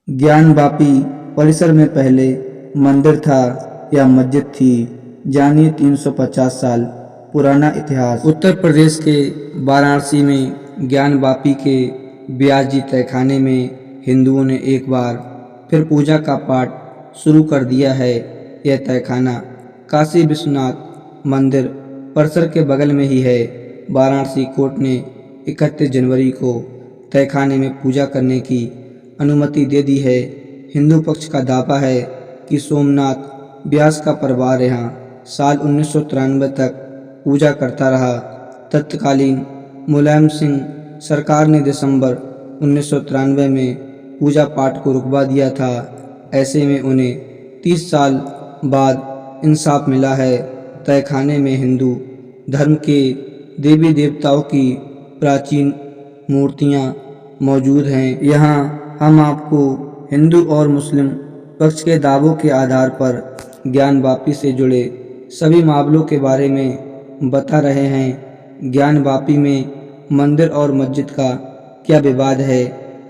ज्ञानवापी परिसर में पहले मंदिर था या मस्जिद थी? जानिए 350 साल पुराना इतिहास। उत्तर प्रदेश के वाराणसी में ज्ञानवापी के व्यास जी तहखाने में हिंदुओं ने एक बार फिर पूजा का पाठ शुरू कर दिया है। यह तहखाना काशी विश्वनाथ मंदिर परिसर के बगल में ही है। वाराणसी कोर्ट ने 31 जनवरी को तहखाने में पूजा करने की अनुमति दे दी है। हिंदू पक्ष का दावा है कि सोमनाथ व्यास का परिवार यहाँ साल 1993 तक पूजा करता रहा। तत्कालीन मुलायम सिंह सरकार ने दिसंबर 1993 में पूजा पाठ को रुकवा दिया था। ऐसे में उन्हें 30 साल बाद इंसाफ मिला है। तहखाने में हिंदू धर्म के देवी देवताओं की प्राचीन मूर्तियाँ मौजूद हैं। यहाँ हम आपको हिंदू और मुस्लिम पक्ष के दावों के आधार पर ज्ञानवापी से जुड़े सभी मामलों के बारे में बता रहे हैं। ज्ञानवापी में मंदिर और मस्जिद का क्या विवाद है?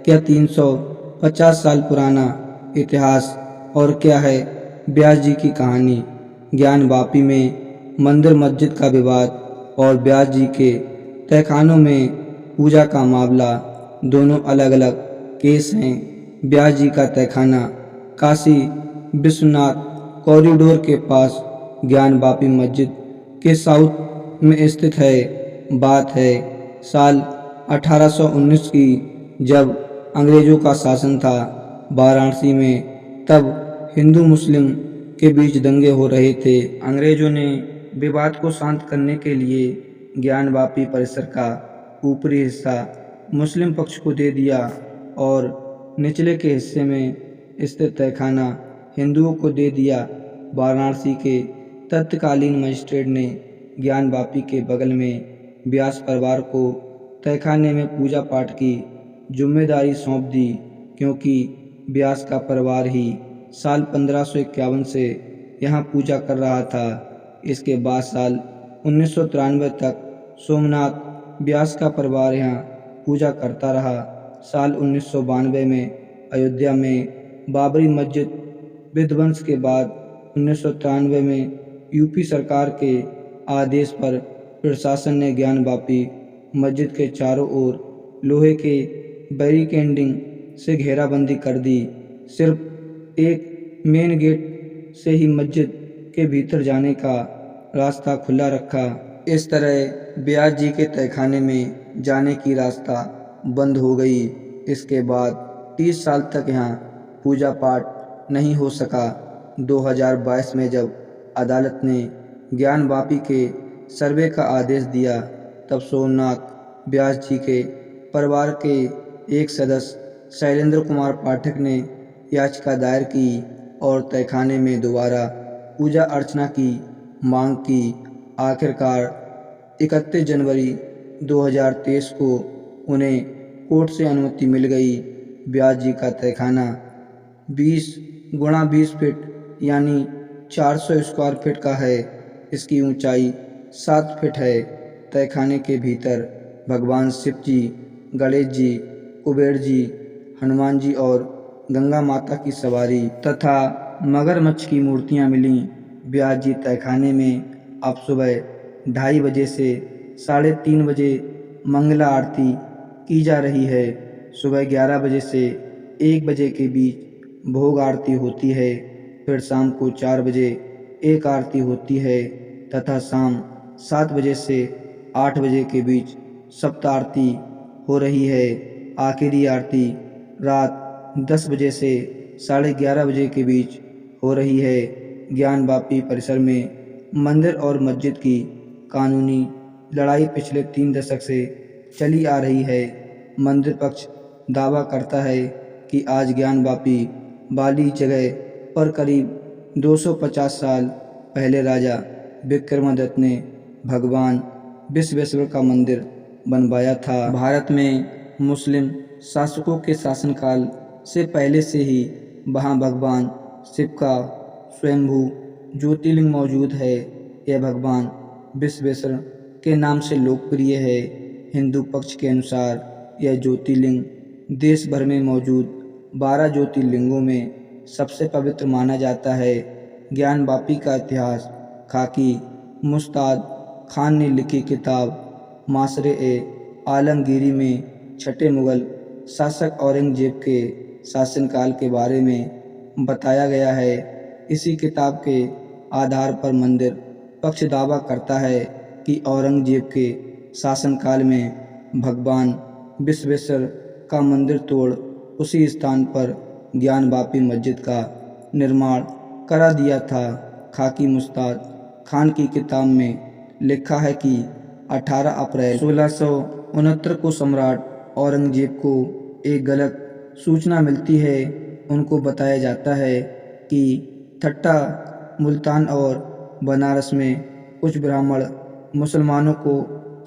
क्या 350 साल पुराना इतिहास और क्या है व्यास जी की कहानी? ज्ञानवापी में मंदिर मस्जिद का विवाद और व्यास जी के तहखानों में पूजा का मामला दोनों अलग अलग केस हैं। व्यास जी का तहखाना काशी विश्वनाथ कॉरिडोर के पास ज्ञानवापी मस्जिद के साउथ में स्थित है। बात है साल 1819 की, जब अंग्रेजों का शासन था वाराणसी में। तब हिंदू मुस्लिम के बीच दंगे हो रहे थे। अंग्रेजों ने विवाद को शांत करने के लिए ज्ञानवापी परिसर का ऊपरी हिस्सा मुस्लिम पक्ष को दे दिया और निचले के हिस्से में स्थित तहखाना हिंदुओं को दे दिया। वाराणसी के तत्कालीन मजिस्ट्रेट ने ज्ञानवापी के बगल में व्यास परिवार को तहखाने में पूजा पाठ की जिम्मेदारी सौंप दी, क्योंकि व्यास का परिवार ही साल 1551 से यहाँ पूजा कर रहा था। इसके बाद साल 1993 तक सोमनाथ व्यास का परिवार यहाँ पूजा करता रहा। साल 1992 में अयोध्या में बाबरी मस्जिद विध्वंस के बाद 1993 में यूपी सरकार के आदेश पर प्रशासन ने ज्ञानवापी मस्जिद के चारों ओर लोहे के बैरिकेडिंग से घेराबंदी कर दी। सिर्फ एक मेन गेट से ही मस्जिद के भीतर जाने का रास्ता खुला रखा। इस तरह व्यास जी के तहखाने में जाने की रास्ता बंद हो गई। इसके बाद 30 साल तक यहाँ पूजा पाठ नहीं हो सका। 2022 में जब अदालत ने ज्ञानवापी के सर्वे का आदेश दिया, तब सोमनाथ व्यास जी के परिवार के एक सदस्य शैलेंद्र कुमार पाठक ने याचिका दायर की और तहखाने में दोबारा पूजा अर्चना की मांग की। आखिरकार 31 जनवरी 2023 को उन्हें कोर्ट से अनुमति मिल गई। व्यास जी का तहखाना 20 गुणा 20 फीट यानी 400 स्क्वायर फीट का है। इसकी ऊंचाई 7 फीट है। तहखाने के भीतर भगवान शिव जी, गणेश जी, कुबेर जी, हनुमान जी और गंगा माता की सवारी तथा मगरमच्छ की मूर्तियां मिलीं। व्यास जी तहखाने में अब सुबह 2:30 बजे से 3:30 बजे मंगला आरती की जा रही है। सुबह 11 बजे से 1 बजे के बीच भोग आरती होती है। फिर शाम को 4 बजे एक आरती होती है तथा शाम 7 बजे से 8 बजे के बीच सप्त आरती हो रही है। आखिरी आरती रात 10 बजे से 11:30 बजे के बीच हो रही है। ज्ञानवापी परिसर में मंदिर और मस्जिद की कानूनी लड़ाई पिछले 3 दशक से चली आ रही है। मंदिर पक्ष दावा करता है कि आज ज्ञानवापी वाली जगह पर करीब 250 साल पहले राजा विक्रमादित्य ने भगवान विश्वेश्वर का मंदिर बनवाया था। भारत में मुस्लिम शासकों के शासनकाल से पहले से ही वहाँ भगवान शिव का स्वयंभू ज्योतिर्लिंग मौजूद है। यह भगवान विश्वेश्वर के नाम से लोकप्रिय है। हिंदू पक्ष के अनुसार यह ज्योतिर्लिंग देश भर में मौजूद 12 ज्योतिर्लिंगों में सबसे पवित्र माना जाता है। ज्ञानवापी का इतिहास खाकी मुस्ताद खान ने लिखी किताब मासरे-ए-आलमगीरी में छठे मुग़ल शासक औरंगजेब के शासनकाल के बारे में बताया गया है। इसी किताब के आधार पर मंदिर पक्ष दावा करता है कि औरंगजेब के शासनकाल में भगवान विश्वेश्वर का मंदिर तोड़ उसी स्थान पर ज्ञानवापी मस्जिद का निर्माण करा दिया था। खाकी मुस्ताद खान की किताब में लिखा है कि 18 अप्रैल 1669 को सम्राट औरंगजेब को एक गलत सूचना मिलती है। उनको बताया जाता है कि ठट्टा मुल्तान और बनारस में कुछ ब्राह्मण मुसलमानों को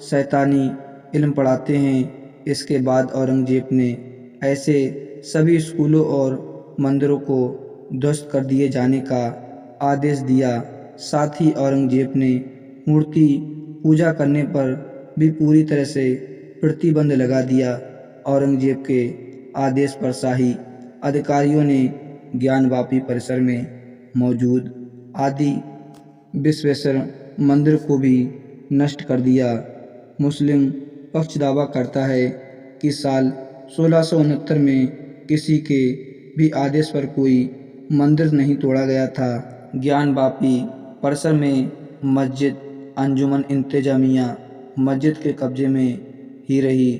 शैतानी इल्म पढ़ाते हैं। इसके बाद औरंगजेब ने ऐसे सभी स्कूलों और मंदिरों को ध्वस्त कर दिए जाने का आदेश दिया। साथ ही औरंगजेब ने मूर्ति पूजा करने पर भी पूरी तरह से प्रतिबंध लगा दिया। औरंगजेब के आदेश पर शाही अधिकारियों ने ज्ञानवापी परिसर में मौजूद आदि विश्वेश्वर मंदिर को भी नष्ट कर दिया। मुस्लिम पक्ष दावा करता है कि साल 1669 में किसी के भी आदेश पर कोई मंदिर नहीं तोड़ा गया था। ज्ञानवापी परिसर में मस्जिद अंजुमन इंतजामिया मस्जिद के कब्जे में ही रही।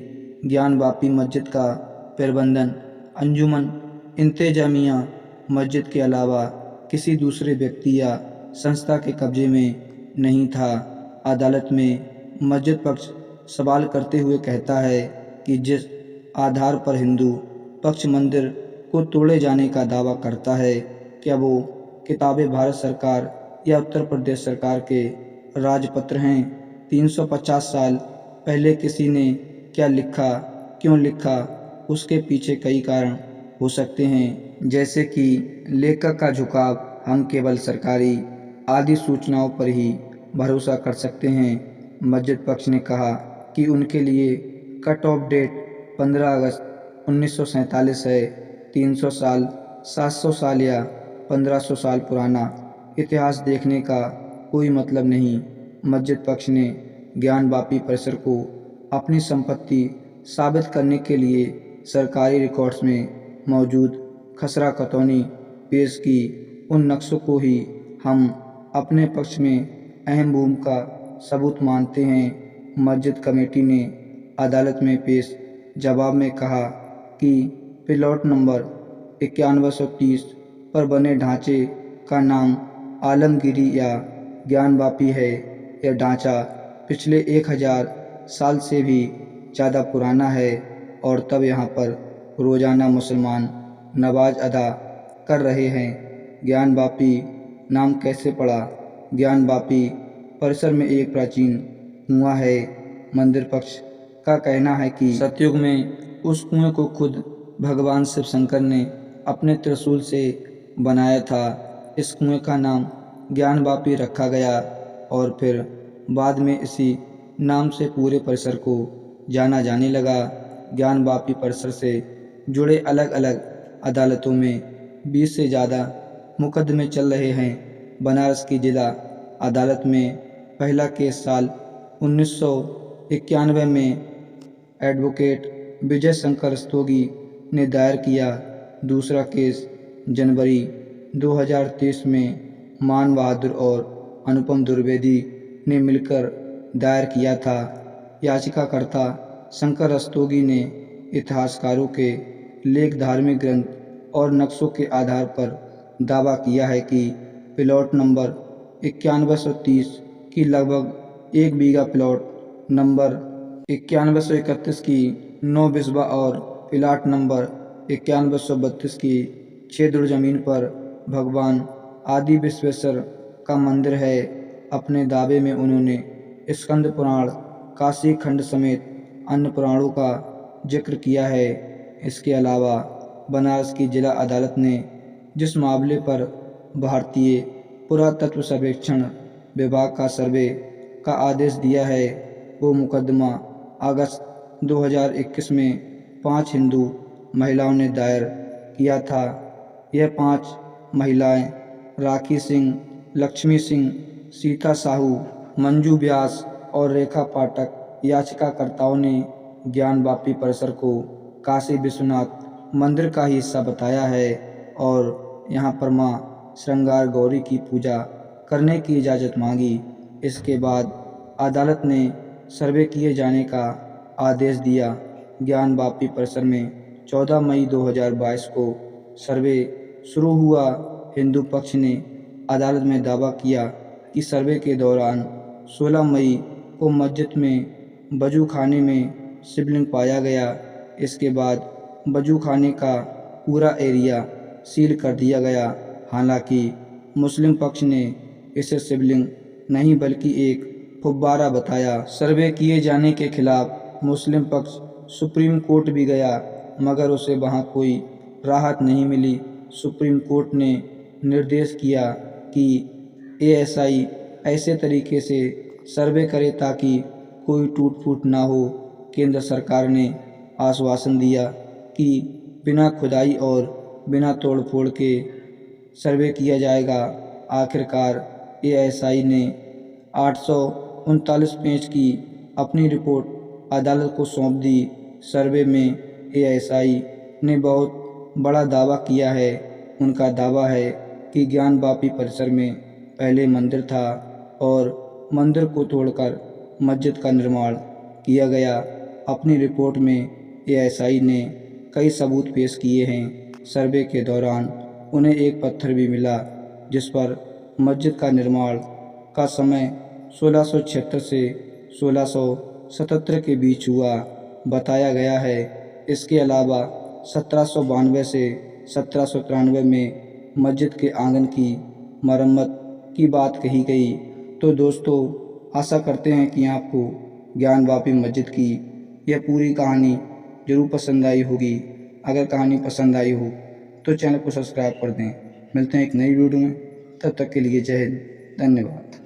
ज्ञानवापी मस्जिद का प्रबंधन अंजुमन इंतजामिया मस्जिद के अलावा किसी दूसरे व्यक्ति या संस्था के कब्जे में नहीं था। अदालत में मस्जिद पक्ष सवाल करते हुए कहता है कि जिस आधार पर हिंदू पक्ष मंदिर को तोड़े जाने का दावा करता है, क्या वो किताबें भारत सरकार या उत्तर प्रदेश सरकार के राजपत्र हैं? 350 साल पहले किसी ने क्या लिखा, क्यों लिखा, उसके पीछे कई कारण हो सकते हैं, जैसे कि लेखक का झुकाव, हम केवल सरकारी आदि सूचनाओं पर ही भरोसा कर सकते हैं। मस्जिद पक्ष ने कहा कि उनके लिए कट ऑफ डेट 15 अगस्त 1947 है। 300 साल, 700 साल या 1500 साल पुराना इतिहास देखने का कोई मतलब नहीं। मस्जिद पक्ष ने ज्ञानवापी परिसर को अपनी संपत्ति साबित करने के लिए सरकारी रिकॉर्ड्स में मौजूद खसरा खतौनी पेश की। उन नक्शों को ही हम अपने पक्ष में अहम भूमिका सबूत मानते हैं। मस्जिद कमेटी ने अदालत में पेश जवाब में कहा कि प्लॉट नंबर 9130 पर बने ढांचे का नाम आलमगीरी या ज्ञानवापी है। यह ढांचा पिछले 1000 साल से भी ज़्यादा पुराना है और तब यहाँ पर रोज़ाना मुसलमान नमाज अदा कर रहे हैं। ज्ञानवापी नाम कैसे पड़ा? ज्ञानवापी परिसर में एक प्राचीन कुआं है। मंदिर पक्ष का कहना है कि सतयुग में उस कुएं को खुद भगवान शिव शंकर ने अपने त्रिशूल से बनाया था। इस कुएं का नाम ज्ञानवापी रखा गया और फिर बाद में इसी नाम से पूरे परिसर को जाना जाने लगा। ज्ञानवापी परिसर से जुड़े अलग अलग अदालतों में 20 से ज़्यादा मुकदमे चल रहे हैं। बनारस की जिला अदालत में पहला केस साल 1991 में एडवोकेट विजय शंकर रस्तोगी ने दायर किया। दूसरा केस जनवरी 2023 में मान बहादुर और अनुपम द्विवेदी ने मिलकर दायर किया था। याचिकाकर्ता शंकर रस्तोगी ने इतिहासकारों के लेख, धार्मिक ग्रंथ और नक्शों के आधार पर दावा किया है कि प्लॉट नंबर 9130 की लगभग 1 बीघा, प्लॉट नंबर 9131 की 9 बिस्बा और प्लॉट नंबर 9132 की 6 धुर जमीन पर भगवान आदि विश्वेश्वर का मंदिर है। अपने दावे में उन्होंने स्कंद पुराण, काशी खंड समेत अन्य पुराणों का जिक्र किया है। इसके अलावा बनारस की जिला अदालत ने जिस मामले पर भारतीय पुरातत्व सर्वेक्षण विभाग का सर्वे का आदेश दिया है, वो मुकदमा अगस्त 2021 में 5 हिंदू महिलाओं ने दायर किया था। यह 5 महिलाएं राखी सिंह, लक्ष्मी सिंह, सीता साहू, मंजू व्यास और रेखा पाठक याचिकाकर्ताओं ने ज्ञानवापी परिसर को काशी विश्वनाथ मंदिर का ही हिस्सा बताया है और यहाँ पर मां श्रृंगार गौरी की पूजा करने की इजाज़त मांगी। इसके बाद अदालत ने सर्वे किए जाने का आदेश दिया। ज्ञानवापी परिसर में 14 मई 2022 को सर्वे शुरू हुआ। हिंदू पक्ष ने अदालत में दावा किया कि सर्वे के दौरान 16 मई को मस्जिद में वजू खाने में शिवलिंग पाया गया। इसके बाद वजू खाने का पूरा एरिया सील कर दिया गया। हालांकि मुस्लिम पक्ष ने इसे शिवलिंग नहीं बल्कि एक फुब्बारा बताया। सर्वे किए जाने के खिलाफ मुस्लिम पक्ष सुप्रीम कोर्ट भी गया मगर उसे वहां कोई राहत नहीं मिली। सुप्रीम कोर्ट ने निर्देश किया कि एएसआई ऐसे तरीके से सर्वे करे ताकि कोई टूट फूट ना हो। केंद्र सरकार ने आश्वासन दिया कि बिना खुदाई और बिना तोड़फोड़ के सर्वे किया जाएगा। आखिरकार एएसआई ने 839 पेज की अपनी रिपोर्ट अदालत को सौंप दी। सर्वे में एएसआई ने बहुत बड़ा दावा किया है। उनका दावा है कि ज्ञानवापी परिसर में पहले मंदिर था और मंदिर को तोड़कर मस्जिद का निर्माण किया गया। अपनी रिपोर्ट में एएसआई ने कई सबूत पेश किए हैं। सर्वे के दौरान उन्हें एक पत्थर भी मिला जिस पर मस्जिद का निर्माण का समय 1676 से 1677 के बीच हुआ बताया गया है। इसके अलावा 1792 से 1793 में मस्जिद के आंगन की मरम्मत की बात कही गई। तो दोस्तों, आशा करते हैं कि आपको ज्ञानवापी मस्जिद की यह पूरी कहानी ज़रूर पसंद आई होगी। अगर कहानी पसंद आई हो तो चैनल को सब्सक्राइब कर दें। मिलते हैं एक नई वीडियो में, तब तक के लिए जय हिंद, धन्यवाद।